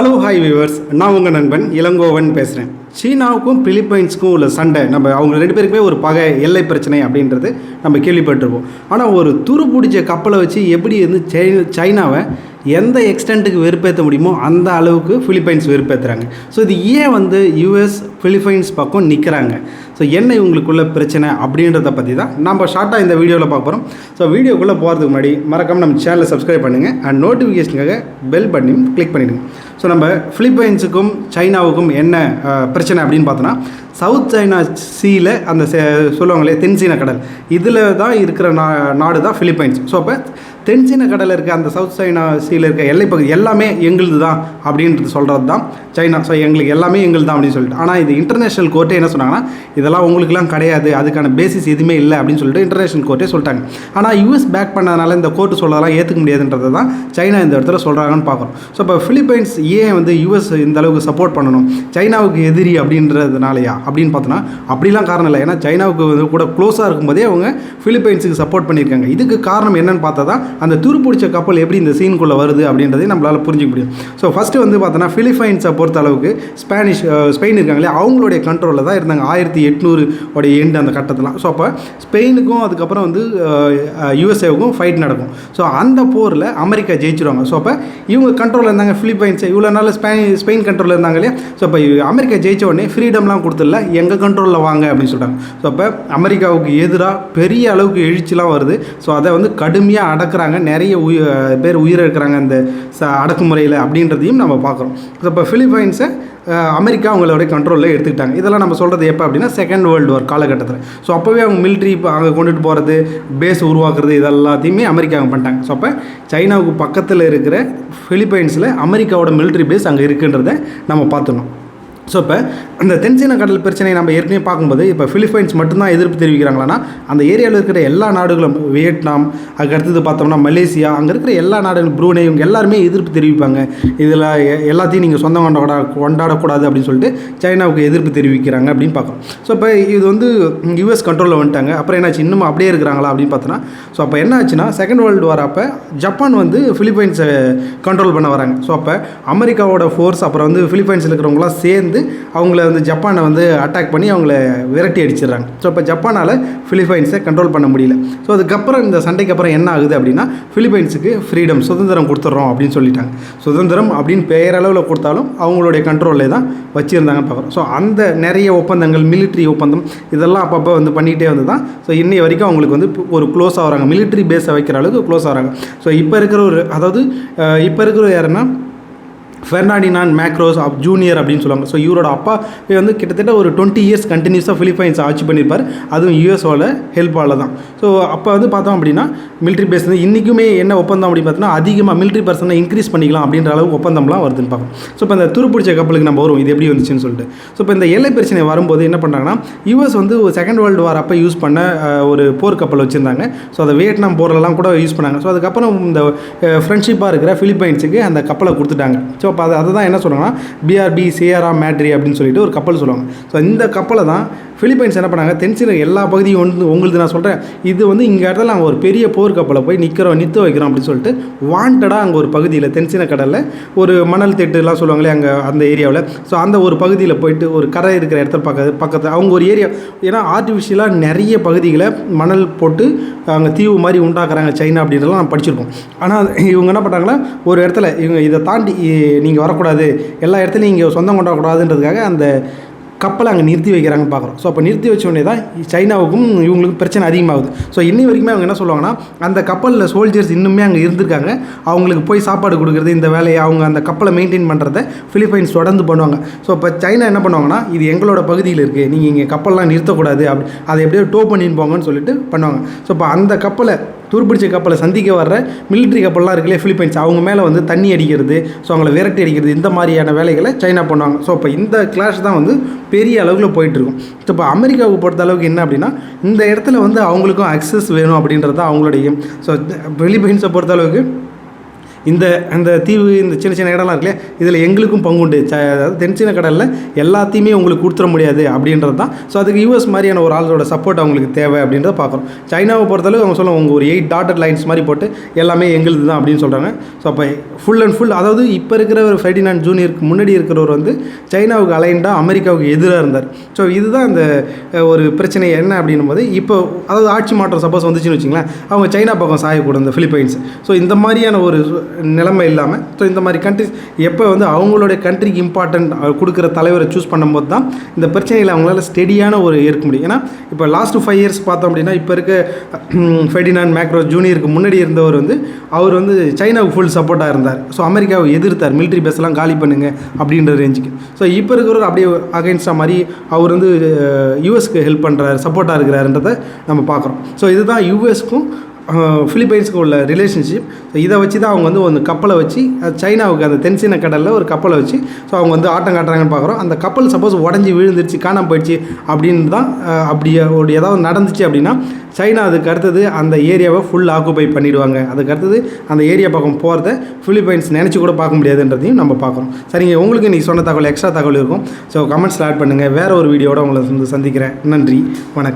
Hello hi viewers, நான் உங்கள் நண்பன் இளங்கோவன் பேசுகிறேன். சீனாவுக்கும் பிலிப்பைன்ஸுக்கும் உள்ள சண்டை, நம்ம அவங்க ரெண்டு பேருக்குமே ஒரு பகை எல்லை பிரச்சனை அப்படின்றது நம்ம கேள்விப்பட்டிருப்போம். ஆனால் ஒரு துரு பிடிச்ச கப்பலை வச்சு எப்படி வந்து சைனாவை எந்த எக்ஸ்டென்ட்டுக்கு வெறுப்பேற்ற முடியுமோ அந்த அளவுக்கு பிலிப்பைன்ஸ் வெறுப்பேற்றுறாங்க. ஸோ இது ஏன் வந்து யூஎஸ் பிலிப்பைன்ஸ் பக்கம் நிற்கிறாங்க, ஸோ என்ன இவங்களுக்குள்ள பிரச்சனை அப்படின்றத பற்றி தான் நம்ம ஷார்ட்டாக இந்த வீடியோவில் பார்க்க போகிறோம். ஸோ வீடியோக்குள்ளே போகிறதுக்கு முன்னாடி மறக்காமல் நம்ம சேனலை சப்ஸ்கிரைப் பண்ணுங்கள் அண்ட் நோட்டிஃபிகேஷனுக்காக பெல் பட்டனையும் கிளிக் பண்ணிடுங்க. ஸோ நம்ம பிலிப்பைன்ஸுக்கும் சைனாவுக்கும் என்ன பிரச்சனை அப்படின்னு பார்த்தோன்னா, சவுத் சைனா சீல அந்த சொல்லுவாங்களே தென்சீன கடல், இதில் தான் இருக்கிற நாடு தான் பிலிப்பைன்ஸ். ஸோ அப்போ தென்சீன கடலில் இருக்க அந்த சவுத் சைனா சீல இருக்க எல்லைப்பகுதி எல்லாமே எங்களுது தான் அப்படின்றது சொல்கிறது தான் சைனா. ஸோ எங்களுக்கு எல்லாமே எங்களுக்கு தான் அப்படின்னு சொல்லிட்டு, ஆனால் இது இன்டர்நேஷ்னல் கோர்ட்டே என்ன சொன்னாங்கன்னா, இதெல்லாம் உங்களுக்குலாம் கிடையாது, அதுக்கான பேசிஸ் எதுவுமே இல்லை அப்படின்னு சொல்லிட்டு இன்டர்நேஷ்னல் கோர்ட்டே சொல்லிட்டாங்க. ஆனால் யூஎஸ் பேக் பண்ணதுனால இந்த கோர்ட்டு சொல்லலாம் ஏற்றுக்க முடியாதுன்றது தான் சைனா இந்த இடத்துல சொல்கிறாங்கன்னு பார்க்குறோம். ஸோ இப்போ பிலிப்பைன்ஸ் ஏன் வந்து யூஎஸ் இந்த அளவுக்கு சப்போர்ட் பண்ணணும், சைனாவுக்கு எதிரி அப்படின்றதுனாலயா அப்படின்னு பார்த்தோன்னா அப்படிலாம் காரணம் இல்லை. ஏன்னா சைனாவுக்கு கூட க்ளோஸாக இருக்கும்போதே அவங்க பிலிப்பைன்ஸுக்கு சப்போர்ட் பண்ணியிருக்காங்க. இதுக்கு காரணம் என்னன்னு பார்த்தா தான் அந்த துரு பிடிச்ச கப்பல் எப்படி இந்த சீனுக்குள்ளே வருது அப்படின்றதையும் நம்மளால் புரிஞ்சிக்க முடியும். ஸோ ஃபஸ்ட்டு வந்து பார்த்தோன்னா பிலிப்பைன்ஸை பொறுத்த அளவுக்கு ஸ்பெயின் இருக்காங்களே அவங்களுடைய கண்ட்ரோலில் தான் இருந்தாங்க 1800 எண்டு அந்த கட்டத்தில். ஸோ அப்போ ஸ்பெயினுக்கும் அதுக்கப்புறம் வந்து யூஎஸ்ஏவுக்கும் ஃபைட் நடக்கும். ஸோ அந்த போரில் அமெரிக்கா ஜெயிச்சிருவாங்க. ஸோ அப்போ இவங்க கண்ட்ரோலில் இருந்தாங்க பிலிப்பைன்ஸை, இவ்வளோ நாள் ஸ்பெயின் கண்ட்ரோலில் இருந்தாங்க இல்லையா. ஸோ இப்போ அமெரிக்கா ஜெயிச்ச உடனே ஃப்ரீடம்லாம் கொடுத்துடல, எங்கள் கண்ட்ரோலில் வாங்க அப்படின்னு சொல்லிட்டாங்க. ஸோ அப்போ அமெரிக்காவுக்கு எதிராக பெரிய அளவுக்கு எழுச்சிலாம் வருது. ஸோ அதை வந்து கடுமையாக அடக்குறாங்க, நிறைய பேர் உயிரிழக்கிறாங்க அந்த அடக்குமுறையில் அப்படின்றதையும் நம்ம பார்க்குறோம். ஸோ இப்போ பிலிப்பைன்ஸை அமெரிக்கா அவங்களுடைய கண்ட்ரோலில் எடுத்துக்கிட்டாங்க. இதெல்லாம் நம்ம சொல்கிறது எப்போ அப்படின்னா செகண்ட் வேர்ல்டு வார் காலகட்டத்தில். ஸோ அப்போவே அவங்க மிலிட்ரி அங்கே கொண்டுட்டு போகிறது, பேஸ் உருவாக்குறது, இதெல்லாத்தையுமே அமெரிக்கா அவங்க பண்ணிட்டாங்க. ஸோ அப்போ சைனாவுக்கு பக்கத்தில் இருக்கிற பிலிப்பைன்ஸில் அமெரிக்காவோட மிலிட்ரி பேஸ் அங்கே இருக்குன்றதை நம்ம பார்த்துக்கணும். ஸோ இப்போ அந்த தென்சீன கடல் பிரச்சனையை நம்ம ஏற்கனவே பார்க்கும்போது, இப்போ பிலிப்பைன்ஸ் மட்டும்தான் எதிர்ப்பு தெரிவிக்கிறாங்களான்னா அந்த ஏரியாவில் இருக்கிற எல்லா நாடுகளும், வியட்நாம், அதுக்கு அடுத்தது பார்த்தோம்னா மலேசியா, அங்கே இருக்கிற எல்லா நாடுகளும், ப்ரூனே, இவங்க எல்லாருமே எதிர்ப்பு தெரிவிப்பாங்க. இதில் எல்லாத்தையும் நீங்கள் சொந்தம் கொண்டாடக்கூடாது அப்படின்னு சொல்லிட்டு சைனாவுக்கு எதிர்ப்பு தெரிவிக்கிறாங்க அப்படின்னு பார்க்குறோம். ஸோ இப்போ இது வந்து யூஎஸ் கண்ட்ரோலில் வந்துட்டாங்க. அப்புறம் என்னாச்சு, இன்னும் அப்படியே இருக்கிறாங்களா அப்படின்னு பார்த்தோன்னா, ஸோ அப்போ என்ன ஆச்சுன்னா செகண்ட் வேர்ல்டு வார் அப்போ ஜப்பான் வந்து பிலிப்பைன்ஸை கண்ட்ரோல் பண்ண வராங்க. ஸோ அப்போ அமெரிக்காவோட ஃபோர்ஸ் அப்புறம் வந்து பிலிப்பைன்ஸில் இருக்கிறவங்களாம் சேர்ந்து அவங்கள வந்து ஜப்பானை வந்து அட்டாக் பண்ணி அவங்கள விரட்டி அடிச்சிடுறாங்க. ஸோ இப்போ ஜப்பானால் பிலிப்பைன்ஸை கண்ட்ரோல் பண்ண முடியல. ஸோ அதுக்கப்புறம் இந்த சண்டைக்கு அப்புறம் என்ன ஆகுது அப்படின்னா, பிலிப்பைன்ஸுக்கு ஃப்ரீடம், சுதந்திரம் கொடுத்துட்றோம் அப்படின்னு சொல்லிட்டாங்க. சுதந்திரம் அப்படின்னு பெயரளவில் கொடுத்தாலும் அவங்களுடைய கண்ட்ரோலில் தான் வச்சுருந்தாங்கன்னு பார்க்குறோம். ஸோ அந்த நிறைய ஒப்பந்தங்கள், மிலிட்ரி ஒப்பந்தம், இதெல்லாம் அப்பப்போ வந்து பண்ணிகிட்டே வந்து தான் ஸோ இன்னைய வரைக்கும் அவங்களுக்கு வந்து ஒரு க்ளோஸ் ஆகிறாங்க, மிலிட்ரி பேஸை வைக்கிற அளவுக்கு க்ளோஸ் ஆகிறாங்க. ஸோ இப்போ இருக்கிற இப்போ இருக்கிற யாருன்னா ஃபெர்னாடினாண்ட் மேக்ரோஸ் ஜூனியர் அப்படின்னு சொல்லுவாங்க. ஸோ இவரோட அப்பா வந்து கிட்டத்தட்ட ஒரு 20 இயர்ஸ் கண்டினியூஸாக பிலிப்பைன்ஸ் ஆட்சி பண்ணியிருப்பார், அதுவும் யூஎஸோட ஹெல்ப்பால் தான். ஸோ அப்போ வந்து பார்த்தோம் அப்படின்னா மிலிட்ரி பேஸ் வந்து இன்றைக்குமே என்ன ஒப்பந்தம் அப்படின்னு பார்த்தோன்னா, அதிகமாக மிலிட்ரி பர்சனை இன்க்ரீஸ் பண்ணிக்கலாம் அப்படின்ற அளவுக்கு ஒப்பந்தம்லாம் வருதுன்னு பார்க்கணும். ஸோ இப்போ இந்த துருப்பிடிச்ச கப்பலுக்கு நம்ம வரும், இது எப்படி வந்துச்சுன்னு சொல்லிட்டு. ஸோ இப்போ இந்த எல்லை பிரச்சனை வரும்போது என்ன பண்ணுறாங்கன்னா, யூஎஸ் வந்து செகண்ட் வேர்ல்டு வார் அப்போ யூஸ் பண்ண ஒரு போர் கப்பல் வச்சுருந்தாங்க. ஸோ அதை வியட்நாம் போர்லலாம் கூட யூஸ் பண்ணாங்க. ஸோ அதுக்கப்புறம் இந்த ஃப்ரெண்ட்ஷிப்பாக இருக்கிற பிலிப்பைன்ஸுக்கு அந்த கப்பலை கொடுத்துட்டாங்க. ஸோ அப்போ அதை தான் என்ன சொல்லுவாங்கன்னா பிஆர்பி சியரா மேட்ரி அப்படின்னு சொல்லிட்டு ஒரு கப்பல் சொல்லுவாங்க. ஸோ இந்த கப்பலை தான் பிலிப்பைன்ஸ் என்ன பண்ணாங்க, தென்சீன எல்லா பகுதியும் வந்து உங்களுக்கு நான் சொல்கிறேன், இது வந்து இங்கே இடத்துல நாங்கள் ஒரு பெரிய போர் கப்பலை போய் நிற்க வைக்கிறோம் அப்படின்னு சொல்லிட்டு வாண்டடாக அங்கே ஒரு பகுதியில் தென்சீன கடலில் ஒரு மணல் திட்டுலாம் சொல்லுவாங்களே அங்கே அந்த ஏரியாவில். ஸோ அந்த ஒரு பகுதியில் போயிட்டு ஒரு கரை இருக்கிற இடத்துல பக்கத்தில் அவங்க ஒரு ஏரியா, ஏன்னா ஆர்டிஃபிஷியலாக நிறைய பகுதிகளை மணல் போட்டு அங்கே தீவு மாதிரி உண்டாக்குறாங்க சைனா அப்படின்றலாம் நம்ம படிச்சிருக்கோம். ஆனால் இவங்க என்ன பண்ணுறாங்கன்னா, ஒரு இடத்துல இவங்க இதை தாண்டி நீங்கள் வரக்கூடாது, எல்லா இடத்துலையும் இங்கே சொந்தம் கொண்டாடக்கூடாதுன்றதுக்காக அந்த கப்பலை அங்கே நிறுத்தி வைக்கிறாங்கன்னு பார்க்குறோம். ஸோ அப்போ நிறுத்தி வச்ச உடனே தான் சைனாவுக்கும் இவங்களுக்கும் பிரச்சனை அதிகமாகுது. ஸோ இன்னி வரைக்குமே அவங்க என்ன சொல்லுவாங்கன்னா, அந்த கப்பலில் சோல்ஜர்ஸ் இன்னுமே அங்கே இருந்திருக்காங்க, அவங்களுக்கு போய் சாப்பாடு கொடுக்குறது, இந்த வேலையை அவங்க அந்த கப்பலை மெயின்டைன் பண்ணுறதை பிலிப்பைன்ஸ் தொடர்ந்து பண்ணுவாங்க. ஸோ இப்போ சைனா என்ன பண்ணுவாங்கன்னா, இது எங்களோட பகுதியில் இருக்குது, நீங்கள் இங்கே கப்பல்லாம் நிறுத்தக்கூடாது, அதை எப்படியோ டோ பண்ணின்னு போங்கன்னு சொல்லிட்டு பண்ணுவாங்க. ஸோ இப்போ அந்த கப்பலை துருப்பிடிச்ச கப்பலை சந்திக்க வர்ற மிலிட்ரி கப்பல்லாம் இருக்குல்லையே பிலிப்பைன்ஸ், அவங்க மேலே வந்து தண்ணி அடிக்கிறது, ஸோ அவங்கள விரட்டி அடிக்கிறது, இந்த மாதிரியான வேலைகளை சைனா பண்ணுவாங்க. ஸோ இப்போ இந்த கிளாஷ் தான் வந்து பெரிய அளவில் போயிட்டுருக்கும். ஸோ இப்போ அமெரிக்காவுக்கு பொறுத்த அளவுக்கு என்ன அப்படின்னா, இந்த இடத்துல வந்து அவங்களுக்கும் அக்சஸ் வேணும் அப்படின்றது தான் அவங்களுடைய. ஸோ பிலிப்பைன்ஸை பொறுத்த அளவுக்கு இந்த தீவு இந்த சின்ன சின்ன இடம்லாம் இருக்குல்ல, இதில் எங்களுக்கும் பங்குண்டு, அதாவது தென்சீன கடலில் எல்லாத்தையுமே உங்களுக்கு கொடுத்துட முடியாது அப்படின்றது தான். ஸோ அதுக்கு யூஎஸ் மாதிரியான ஒரு ஆளோட சப்போர்ட் அவங்களுக்கு தேவை அப்படின்றத பார்க்குறோம். சைனாவை பொறுத்தளவு அவங்க சொல்லுவாங்க, உங்கள் ஒரு 8 டாட்டட் லைன்ஸ் மாதிரி போட்டு எல்லாமே எங்களுது தான் அப்படின்னு சொல்கிறாங்க. ஸோ அப்போ ஃபுல் அண்ட் ஃபுல், அதாவது இப்போ இருக்கிற ஒரு ஃபெர்டினாண்ட் ஜூனியருக்கு முன்னாடி இருக்கிறவர் வந்து சைனாவுக்கு அலைண்டாக அமெரிக்காவுக்கு எதிராக இருந்தார். ஸோ இதுதான் அந்த ஒரு பிரச்சனை என்ன அப்படின்னும் போது, இப்போ அதாவது ஆட்சி மாற்றம் சப்போஸ் வந்துச்சுன்னு வச்சிங்களேன், அவங்க சைனா பக்கம் சாயக்கூடும் இந்த ஃபிலிப்பைன்ஸ். ஸோ இந்த மாதிரியான ஒரு நிலைமை இல்லாமல், ஸோ இந்த மாதிரி கண்ட்ரிஸ் எப்போ வந்து அவங்களுடைய கண்ட்ரிக்கு இம்பார்ட்டன்ட் கொடுக்குற தலைவரை சூஸ் பண்ணும்போது தான் இந்த பிரச்சனையில் அவங்களால ஸ்டெடியான ஒரு இருக்க முடியும். ஏன்னா இப்போ லாஸ்ட் 5 இயர்ஸ் பார்த்தோம் அப்படின்னா, இப்போ இருக்க ஃபெர்டினாண்ட் மார்க்கோஸ் ஜூனியருக்கு முன்னாடி இருந்தவர் வந்து அவர் வந்து சைனாவுக்கு ஃபுல் சப்போர்ட்டாக இருந்தார். ஸோ அமெரிக்காவை எதிர்த்தார், மிலிட்ரி பேஸ்லாம் காலி பண்ணுங்க அப்படின்ற ரேஞ்சுக்கு. ஸோ இப்போ இருக்கிறவர் அப்படியே அகைன்ஸ்டாக மாதிரி அவர் வந்து யூஎஸ்க்கு ஹெல்ப் பண்ணுறாரு, சப்போர்ட்டாக இருக்கிறாருன்றதை நம்ம பார்க்குறோம். ஸோ இதுதான் யூஎஸ்க்கும் ஃபிலிப்பைன்ஸுக்கு உள்ள ரிலேஷன்ஷிப். ஸோ இதை வச்சு தான் அவங்க வந்து ஒரு கப்பலை வச்சு சைனாவுக்கு அந்த தென்சீன கடலில் ஒரு கப்பலை வச்சு ஸோ அவங்க வந்து ஆட்டம் காட்டுறாங்கன்னு பார்க்குறோம். அந்த கப்பல் சப்போஸ் உடஞ்சி விழுந்துருச்சு, காணாமல் போயிடுச்சு அப்படின்னு தான் அப்படியே ஒரு ஏதாவது நடந்துச்சு அப்படின்னா சைனா அதுக்கு அடுத்தது அந்த ஏரியாவை ஃபுல் ஆக்குபை பண்ணிவிடுவாங்க. அதுக்கு அடுத்தது அந்த ஏரியா பக்கம் போகிறத ஃபிலிப்பைன்ஸ் நினச்சி கூட பார்க்க முடியாதுன்றதையும் நம்ம பார்க்குறோம். சரிங்க, உங்களுக்கு நீ சொன்ன தகவல் எக்ஸ்ட்ரா தகவல் இருக்கும். ஸோ கமெண்ட்ஸில் ஆட் பண்ணுங்கள். வேறு ஒரு வீடியோட உங்களை வந்து சந்திக்கிறேன். நன்றி, வணக்கம்.